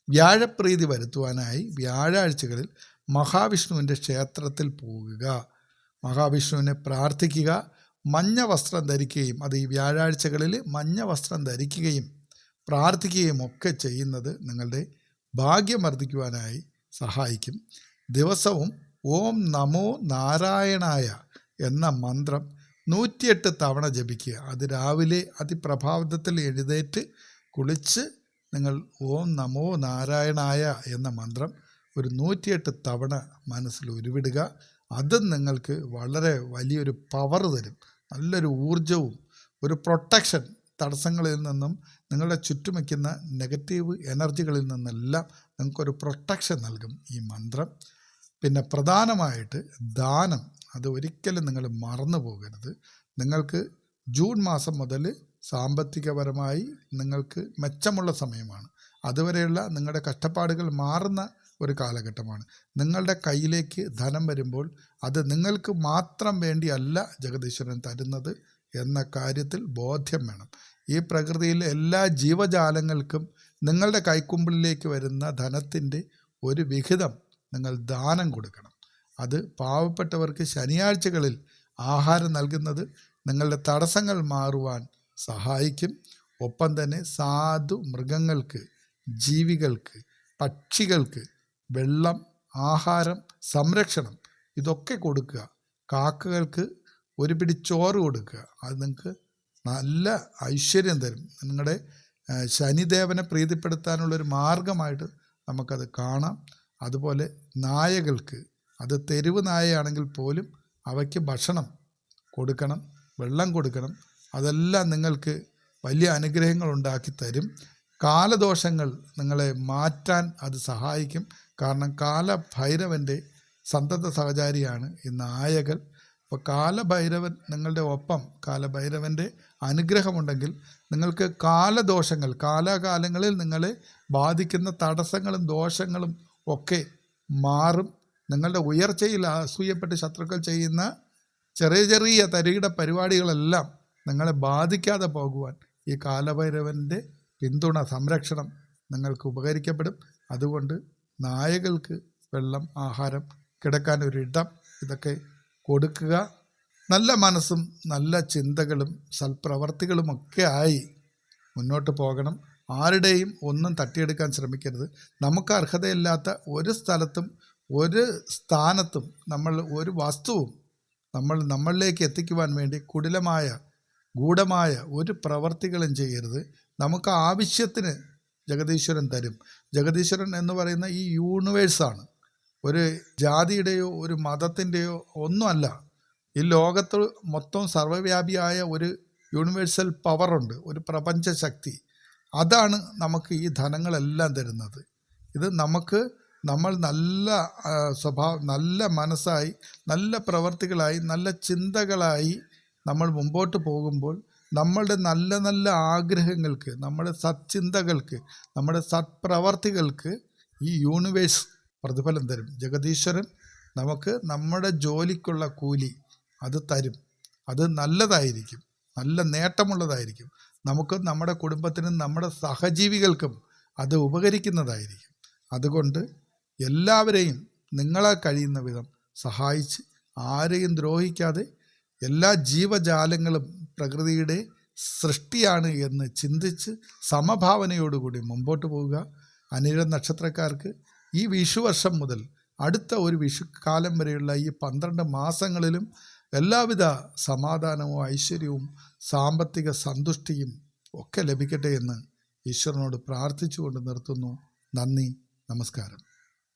വ്യാഴപ്രീതി വരുത്തുവാനായി വ്യാഴാഴ്ചകളിൽ മഹാവിഷ്ണുവിൻ്റെ ക്ഷേത്രത്തിൽ പോകുക, മഹാവിഷ്ണുവിനെ പ്രാർത്ഥിക്കുക, മഞ്ഞ വസ്ത്രം ധരിക്കുകയും, അത് ഈ വ്യാഴാഴ്ചകളിൽ മഞ്ഞ വസ്ത്രം ധരിക്കുകയും പ്രാർത്ഥിക്കുകയും ഒക്കെ ചെയ്യുന്നത് നിങ്ങളുടെ ഭാഗ്യം വർദ്ധിക്കുവാനായി സഹായിക്കും. ദിവസവും ഓം നമോ നാരായണായ എന്ന മന്ത്രം 108 തവണ ജപിക്കുക. അത് രാവിലെ അതിപ്രഭാതത്തിൽ എഴുന്നേറ്റ് കുളിച്ച് നിങ്ങൾ ഓം നമോ നാരായണായ എന്ന മന്ത്രം ഒരു 108 തവണ മനസ്സിൽ ഉരുവിടുക. അത് നിങ്ങൾക്ക് വളരെ വലിയൊരു പവർ തരും, നല്ലൊരു ഊർജവും ഒരു പ്രൊട്ടക്ഷൻ, തടസ്സങ്ങളിൽ നിന്നും നിങ്ങളുടെ ചുറ്റുമയ്ക്കുന്ന നെഗറ്റീവ് എനർജികളിൽ നിന്നെല്ലാം നിങ്ങൾക്കൊരു പ്രൊട്ടക്ഷൻ നൽകും ഈ മന്ത്രം. പിന്നെ പ്രധാനമായിട്ട് ദാനം, അത് ഒരിക്കലും നിങ്ങൾ മറന്നു പോകരുത്. നിങ്ങൾക്ക് ജൂൺ മാസം മുതൽ സാമ്പത്തികപരമായി നിങ്ങൾക്ക് മെച്ചമുള്ള സമയമാണ്. അതുവരെയുള്ള നിങ്ങളുടെ കഷ്ടപ്പാടുകൾ മാറുന്ന ഒരു കാലഘട്ടമാണ്. നിങ്ങളുടെ കയ്യിലേക്ക് ധനം വരുമ്പോൾ അത് നിങ്ങൾക്ക് മാത്രം വേണ്ടിയല്ല ജഗദീശ്വരൻ തരുന്നത് എന്ന കാര്യത്തിൽ ബോധ്യം വേണം. ഈ പ്രകൃതിയിലെ എല്ലാ ജീവജാലങ്ങൾക്കും നിങ്ങളുടെ കൈക്കുമ്പിളിലേക്ക് വരുന്ന ധനത്തിൻ്റെ ഒരു വിഹിതം നിങ്ങൾ ദാനം കൊടുക്കണം. അത് പാവപ്പെട്ടവർക്ക് ശനിയാഴ്ചകളിൽ ആഹാരം നൽകുന്നത് നിങ്ങളുടെ തടസ്സങ്ങൾ മാറുവാൻ സഹായിക്കും. ഒപ്പം തന്നെ സാധു മൃഗങ്ങൾക്ക്, ജീവികൾക്ക്, പക്ഷികൾക്ക് വെള്ളം, ആഹാരം, സംരക്ഷണം ഇതൊക്കെ കൊടുക്കുക. കാക്കകൾക്ക് ഒരു പിടി ചോറ് കൊടുക്കുക. അത് നിങ്ങൾക്ക് നല്ല ഐശ്വര്യം തരും. നിങ്ങളുടെ ശനിദേവനെ പ്രീതിപ്പെടുത്താനുള്ളൊരു മാർഗമായിട്ട് നമുക്കത് കാണാം. അതുപോലെ നായകൾക്ക്, അത് തെരുവ് നായയാണെങ്കിൽ പോലും അവയ്ക്ക് ഭക്ഷണം കൊടുക്കണം, വെള്ളം കൊടുക്കണം. അതെല്ലാം നിങ്ങൾക്ക് വലിയ അനുഗ്രഹങ്ങൾ ഉണ്ടാക്കി തരും. കാലദോഷങ്ങൾ നിങ്ങളെ മാറ്റാൻ അത് സഹായിക്കും. കാരണം കാലഭൈരവൻ്റെ സന്തത സഹചാരിയാണ് ഈ നായകൾ. അപ്പോൾ കാലഭൈരവൻ നിങ്ങളുടെ ഒപ്പം, കാലഭൈരവൻ്റെ അനുഗ്രഹമുണ്ടെങ്കിൽ നിങ്ങൾക്ക് കാലദോഷങ്ങൾ, കാലാകാലങ്ങളിൽ നിങ്ങളെ ബാധിക്കുന്ന തടസ്സങ്ങളും ദോഷങ്ങളും ഒക്കെ മാറും. നിങ്ങളുടെ ഉയർച്ചയിൽ അസൂയപ്പെട്ട് ശത്രുക്കൾ ചെയ്യുന്ന ചെറിയ ചെറിയ തരികിട പരിപാടികളെല്ലാം നിങ്ങളെ ബാധിക്കാതെ പോകുവാൻ ഈ കാലഭൈരവൻ്റെ പിന്തുണ, സംരക്ഷണം നിങ്ങൾക്ക് ഉപകരിക്കപ്പെടും. അതുകൊണ്ട് നായകൾക്ക് വെള്ളം, ആഹാരം, കിടക്കാനൊരിടം ഇതൊക്കെ കൊടുക്കുക. നല്ല മനസ്സും നല്ല ചിന്തകളും സൽപ്രവർത്തികളുമൊക്കെ ആയി മുന്നോട്ട് പോകണം. ആരുടെയും ഒന്നും തട്ടിയെടുക്കാൻ ശ്രമിക്കരുത്. നമുക്ക് അർഹതയില്ലാത്ത ഒരു സ്ഥലത്തും ഒരു സ്ഥാനത്തും നമ്മൾ ഒരു വസ്തുവും നമ്മളിലേക്ക് എത്തിക്കുവാൻ വേണ്ടി കുടിലമായ ഗൂഢമായ ഒരു പ്രവർത്തികളും ചെയ്യരുത്. നമുക്ക് ആവശ്യത്തിന് ജഗദീശ്വരൻ തരും. ജഗദീശ്വരൻ എന്ന് പറയുന്ന ഈ യൂണിവേഴ്സാണ്. ഒരു ജാതിയുടെയോ ഒരു മതത്തിൻ്റെയോ ഒന്നുമല്ല. ഈ ലോകത്ത് മൊത്തം സർവ്വവ്യാപിയായ ഒരു യൂണിവേഴ്സൽ പവറുണ്ട്, ഒരു പ്രപഞ്ച ശക്തി. അതാണ് നമുക്ക് ഈ ധനങ്ങളെല്ലാം തരുന്നത്. ഇത് നമ്മൾ നല്ല സ്വഭാവം, നല്ല മനസ്സായി, നല്ല പ്രവർത്തികളായി, നല്ല ചിന്തകളായി നമ്മൾ മുമ്പോട്ട് പോകുമ്പോൾ നമ്മളുടെ നല്ല നല്ല ആഗ്രഹങ്ങൾക്ക്, നമ്മുടെ സത്ചിന്തകൾക്ക്, നമ്മുടെ സത്പ്രവർത്തികൾക്ക് ഈ യൂണിവേഴ്സ് പ്രതിഫലം തരും. ജഗദീശ്വരൻ നമുക്ക് നമ്മുടെ ജോലിക്കുള്ള കൂലി അത് തരും. അത് നല്ലതായിരിക്കും, നല്ല നേട്ടമുള്ളതായിരിക്കും. നമുക്കും നമ്മുടെ കുടുംബത്തിനും നമ്മുടെ സഹജീവികൾക്കും അത് ഉപകരിക്കുന്നതായിരിക്കും. അതുകൊണ്ട് എല്ലാവരെയും നിങ്ങളാൽ കഴിയുന്ന വിധം സഹായിച്ച് ആരെയും ദ്രോഹിക്കാതെ എല്ലാ ജീവജാലങ്ങളും പ്രകൃതിയുടെ സൃഷ്ടിയാണ് എന്ന് ചിന്തിച്ച് സമഭാവനയോടുകൂടി മുമ്പോട്ട് പോവുക. അനിഴ നക്ഷത്രക്കാർക്ക് ഈ വിഷുവർഷം മുതൽ അടുത്ത ഒരു വിഷുക്കാലം വരെയുള്ള ഈ 12 മാസങ്ങളിലും എല്ലാവിധ സമാധാനവും ഐശ്വര്യവും സാമ്പത്തിക സന്തുഷ്ടിയും ഒക്കെ ലഭിക്കട്ടെ എന്ന് ഈശ്വരനോട് പ്രാർത്ഥിച്ചുകൊണ്ട് നിർത്തുന്നു. നന്ദി, നമസ്കാരം.